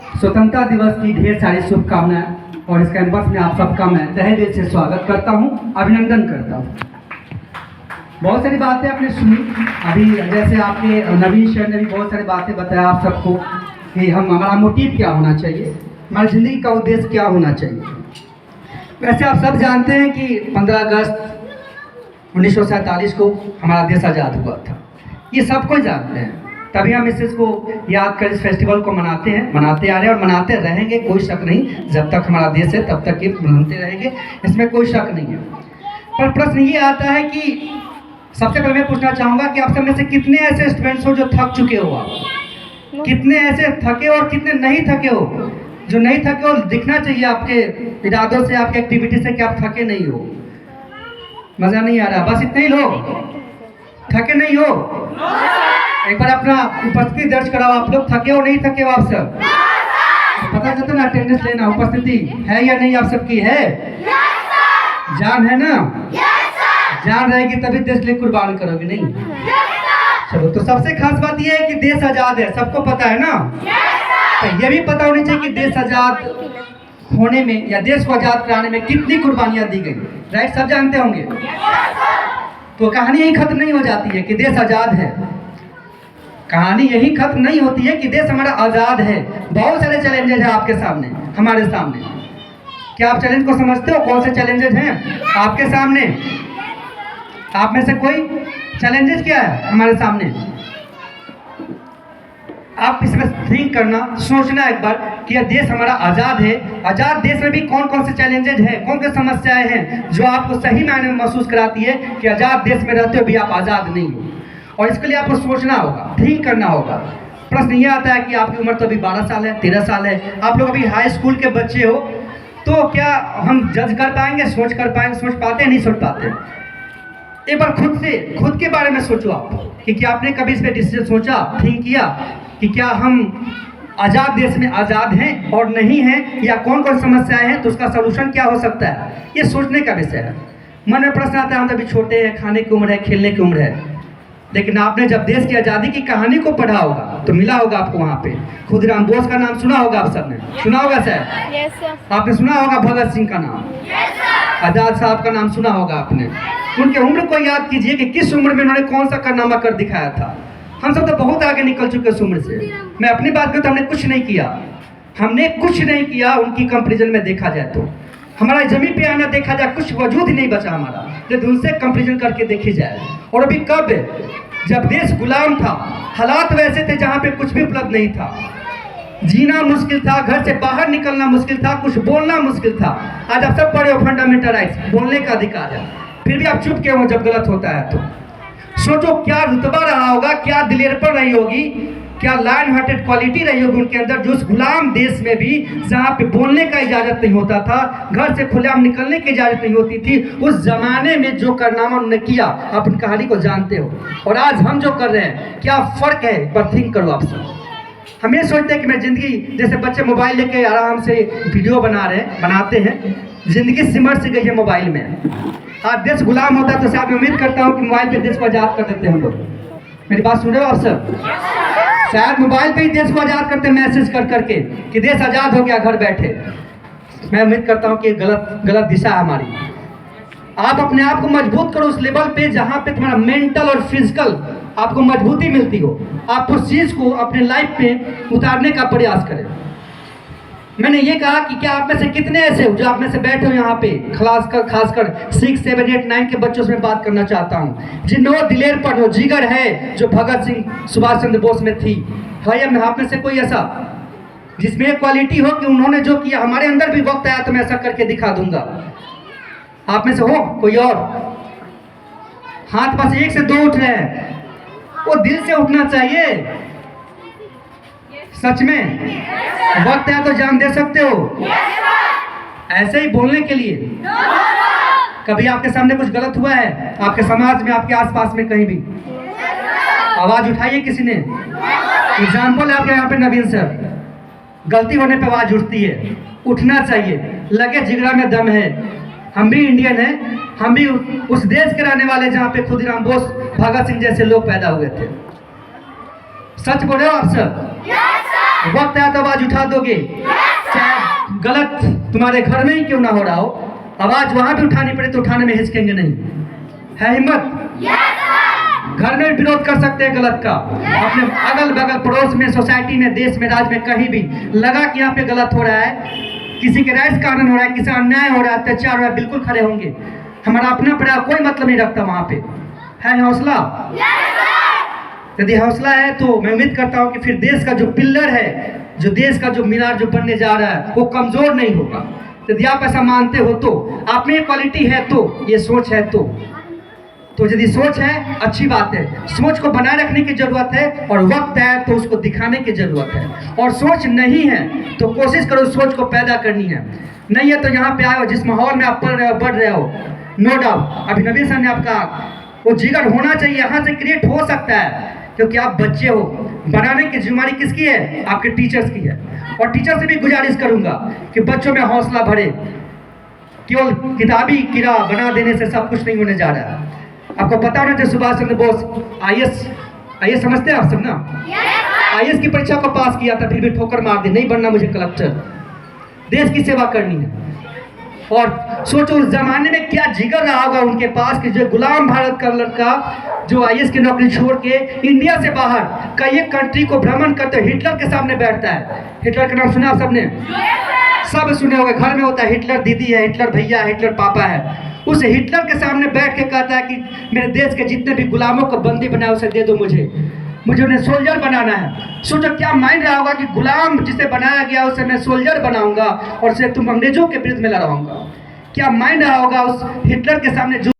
स्वतंत्रता दिवस की ढेर सारी शुभकामनाएं और इस कैंपस में आप सबका मैं तहे दिल से स्वागत करता हूं, अभिनंदन करता हूं। बहुत सारी बातें आपने सुनी अभी, जैसे आपके नवीन सर ने भी बहुत सारी बातें बताया आप सबको कि हमारा मोटिव क्या होना चाहिए, हमारी ज़िंदगी का उद्देश्य क्या होना चाहिए। वैसे आप सब जानते हैं कि 15 अगस्त 1947 को हमारा देश आज़ाद हुआ था, ये सब कोई जानते हैं। तभी हम इस चीज़ को याद कर इस फेस्टिवल को मनाते हैं, मनाते आ रहे हैं और मनाते रहेंगे, कोई शक नहीं। जब तक हमारा देश है तब तक ये मनाते रहेंगे, इसमें कोई शक नहीं है। पर प्रश्न ये आता है कि सबसे पहले मैं पूछना चाहूँगा कि आप सब में से कितने ऐसे स्टूडेंट्स हो जो थक चुके हो, आप कितने ऐसे थके और कितने नहीं थके हो। जो नहीं थके हो दिखना चाहिए आपके इरादों से, आपके एक्टिविटी से कि आप थके नहीं हो। मज़ा नहीं आ रहा, बस इतने ही लोग थके नहीं हो। एक बार अपना उपस्थिति दर्ज कराओ, आप लोग थके हो नहीं थके हो आप सब? पता चलता ना, अटेंडेंस लेना, उपस्थिति है या नहीं आप सबकी है? जान है ना? जान रहेगी तभी देश के लिए कुर्बान करोगे, नहीं? चलो, तो सबसे खास बात यह है कि देश आजाद है, सबको पता है ना? तो ये भी पता होनी चाहिए कि देश आजाद होने में या देश को आजाद कराने में कितनी कुर्बानियां दी गई, राइट? सब जानते होंगे। तो कहानी यही खत्म नहीं हो जाती है कि देश आजाद है, कहानी यही खत्म नहीं होती है कि देश हमारा आजाद है। बहुत सारे चैलेंजेस हैं आपके सामने, हमारे सामने। क्या आप चैलेंज को समझते हो? कौन से चैलेंजेस हैं आपके सामने? आप में से कोई चैलेंजेस क्या है हमारे सामने? आप इसमें थिंक करना, सोचना एक बार कि यह देश हमारा आज़ाद है। आज़ाद देश में भी कौन कौन से चैलेंजेज हैं, कौन कौन समस्याएं हैं जो आपको सही मायने में महसूस कराती है कि आज़ाद देश में रहते हो भी आप आज़ाद नहीं हो। और इसके लिए आपको सोचना होगा, थिंक करना होगा। प्रश्न ये आता है कि आपकी उम्र तो अभी 12 साल है, 13 साल है, आप लोग अभी हाई स्कूल के बच्चे हो, तो क्या हम जज कर पाएंगे, सोच कर पाएंगे, सोच पाते हैं, नहीं सोच पाते? एक बार खुद के बारे में सोचो आप कि क्या आपने कभी इस पर डिसीजन सोचा, थिंक किया कि क्या हम आज़ाद देश में आज़ाद हैं और नहीं हैं, या कौन कौन समस्याएं हैं, तो उसका सलूशन क्या हो सकता है? ये सोचने का विषय है। मन में प्रश्न आता है, हम तो अभी छोटे हैं, खाने की उम्र है, खेलने की उम्र है। लेकिन आपने जब देश की आज़ादी की कहानी को पढ़ा होगा तो मिला होगा आपको वहाँ पे। खुदीराम बोस का नाम सुना होगा, आप सबने सुना होगा शायद। Yes, sir. आपने सुना होगा भगत सिंह का नाम। Yes, sir. आज़ाद साहब का नाम सुना होगा आपने। उनके उम्र को याद कीजिए कि किस उम्र में उन्होंने कौन सा कारनामा कर दिखाया था। हम सब तो बहुत आगे निकल चुके उस उम्र से। मैं अपनी बात करूँ तो हमने कुछ नहीं किया, हमने कुछ नहीं किया उनकी कंपेरिजन में देखा जाए तो। हमारा जमीन पे आना देखा जाए, कुछ वजूद ही नहीं बचा हमारा यदि उनसे कंपेरिजन करके देखी जाए। और अभी कब, जब देश गुलाम था, हालात वैसे थे जहाँ पे कुछ भी उपलब्ध नहीं था, जीना मुश्किल था, घर से बाहर निकलना मुश्किल था, कुछ बोलना मुश्किल था। आज आप सब पढ़े हो फंडामेंटल राइट्स, बोलने का अधिकार है, फिर भी आप चुप क्यों हो जब गलत होता है? तो सोचो क्या रुतबा रहा होगा, क्या दिलेरपन रही होगी, क्या लाइन हार्टेड क्वालिटी रही होगी उनके अंदर, जो उस गुलाम देश में भी जहाँ पे बोलने का इजाज़त नहीं होता था, घर से खुलेआम निकलने की इजाज़त नहीं होती थी, उस ज़माने में जो कारनामा उन्होंने किया, आप उन कहानी को जानते हो। और आज हम जो कर रहे हैं, क्या फ़र्क है? पर थिंक करो आप सब। हम ये सोचते हैं कि मैं ज़िंदगी, जैसे बच्चे मोबाइल लेके आराम से वीडियो बनाते हैं, ज़िंदगी सिमट सी गई है मोबाइल में। आज देश गुलाम होता है तो शायद मैं उम्मीद करता हूँ कि मोबाइल पे देश को आज़ाद कर देते हैं हम लोग। मेरी बात सुन रहे हो आप सब? शायद मोबाइल पे ही देश को आज़ाद करते हैं, मैसेज कर करके कि देश आज़ाद हो गया घर बैठे। मैं उम्मीद करता हूँ कि गलत दिशा है हमारी। आप अपने आप को मजबूत करो उस लेवल पे जहाँ पे तुम्हारा मेंटल और फिजिकल आपको मजबूती मिलती हो। आप उस चीज़ को अपने लाइफ में उतारने का प्रयास करें। मैंने ये कहा कि क्या आप में से कितने ऐसे हो जो आप में से बैठे हो यहाँ पे, खासकर 6, 7, 8, 9 के बच्चों से मैं बात करना चाहता हूँ, जिनमें दिलेरपन हो, जिगर है जो भगत सिंह, सुभाष चंद्र बोस में थी। है या आप में से कोई ऐसा जिसमें एक क्वालिटी हो कि उन्होंने जो किया, हमारे अंदर भी वक्त आया तो मैं ऐसा करके दिखा दूंगा? आप में से हो कोई? और हाथ पास 1 से 2 उठ रहे हैं, वो दिल से उठना चाहिए। सच में वक्त है तो जान दे सकते हो ऐसे ही बोलने के लिए। कभी आपके सामने कुछ गलत हुआ है, आपके समाज में, आपके आसपास में कहीं भी? आवाज उठाइए किसी ने। एग्जाम्पल है आपके यहाँ पे नवीन सर, गलती होने पे आवाज उठती है, उठना चाहिए, लगे जिगरा में दम है। हम भी इंडियन हैं, हम भी उस देश के रहने वाले जहाँ पे खुदीराम बोस, भगत सिंह जैसे लोग पैदा हुए थे। सच बोल रहे हो आप सब? Yes, sir. वक्त आया तो आवाज उठा दोगे, चाहे गलत तुम्हारे घर में ही क्यों ना हो रहा हो, आवाज वहां भी उठानी पड़े तो उठाने में हिचकेंगे नहीं? है हिम्मत? घर में विरोध कर सकते हैं गलत का, अपने अगल बगल पड़ोस में, सोसाइटी में, देश में, राज्य में, कहीं भी लगा कि यहाँ पे गलत हो रहा है, किसी के राइट्स का हनन हो रहा है, किसी का अन्याय हो रहा है, अत्याचार हो रहा है, बिल्कुल खड़े होंगे। हमारा अपना पड़ा कोई मतलब नहीं रखता वहां पे। है हौसला? यदि हौसला है तो मैं उम्मीद करता हूं कि फिर देश का जो पिल्लर है, जो देश का जो मीनार जो बनने जा रहा है, वो कमजोर नहीं होगा। यदि आप ऐसा मानते हो तो, आप में ये क्वालिटी है तो, ये सोच है तो यदि सोच है अच्छी बात है, सोच को बनाए रखने की जरूरत है, और वक्त है तो उसको दिखाने की जरूरत है। और सोच नहीं है तो कोशिश करो सोच को पैदा करनी है। नहीं है तो यहाँ पे आए हो, जिस माहौल में आप पढ़ रहे हो, बढ़ रहे हो, नो डाउट अभी नबी सर ने आपका वो जिगर होना चाहिए, यहाँ से क्रिएट हो सकता है, क्योंकि आप बच्चे हो। बनाने की जिम्मेदारी किसकी है? आपके टीचर्स की है। और टीचर से भी गुजारिश करूंगा कि बच्चों में हौसला भरे। केवल किताबी कीड़ा बना देने से सब कुछ नहीं होने जा रहा है। आपको पता होना चाहिए सुभाष चंद्र बोस आईएएस समझते हैं आप सब ना? आईएएस की परीक्षा को पास किया था, फिर भी ठोकर मार दी, नहीं बनना मुझे कलेक्टर, देश की सेवा करनी है। और सोचो उस जमाने में क्या जिगर रहा होगा उनके पास कि जो गुलाम भारत का लड़का जो आईएएस की नौकरी छोड़ के इंडिया से बाहर कई एक कंट्री को भ्रमण करते हिटलर के सामने बैठता है। हिटलर का नाम सुना आप सबने? सब सुने होंगे, घर में होता है, हिटलर दीदी है, हिटलर भैया है, हिटलर पापा है। उस हिटलर के सामने बैठ के कहता है कि मेरे देश के जितने भी गुलामों को बंदी बनाए उसे दे दो, मुझे उन्हें सोल्जर बनाना है। सोचो क्या माइंड रहा होगा कि गुलाम जिसे बनाया गया उसे मैं सोल्जर बनाऊंगा और उसे तुम अंग्रेजों के विरुद्ध में लड़ाऊंगा। क्या माइंड रहा होगा उस हिटलर के सामने जो